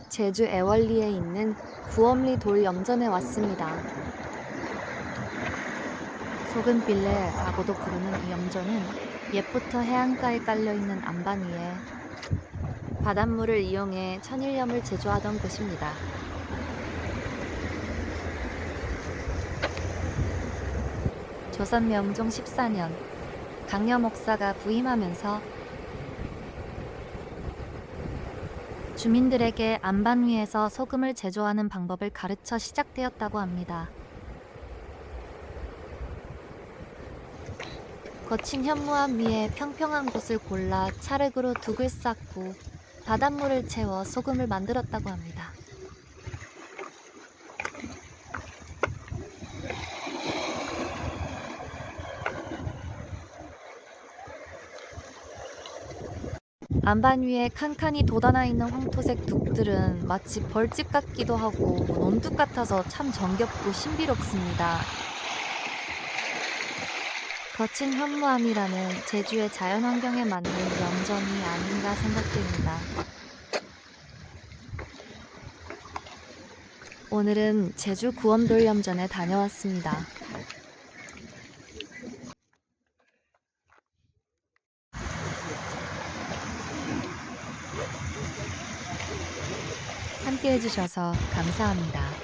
제주 애월리에 있는 구엄리 돌염전에 왔습니다. 소금빌레라고도 부르는 이 염전은 옛부터 해안가에 깔려있는 안반 위에 바닷물을 이용해 천일염을 제조하던 곳입니다. 조선 명종 14년 강려 목사가 부임하면서 주민들에게 안반 위에서 소금을 제조하는 방법을 가르쳐 시작되었다고 합니다. 거친 현무암 위에 평평한 곳을 골라 찰흙으로 둑을 쌓고 바닷물을 채워 소금을 만들었다고 합니다. 안반 위에 칸칸이 돋아나 있는 황토색 둑들은 마치 벌집 같기도 하고 논둑 같아서 참 정겹고 신비롭습니다. 거친 현무암이라는 제주의 자연환경에 맞는 염전이 아닌가 생각됩니다. 오늘은 제주 구엄돌 염전에 다녀왔습니다. 함께 해주셔서 감사합니다.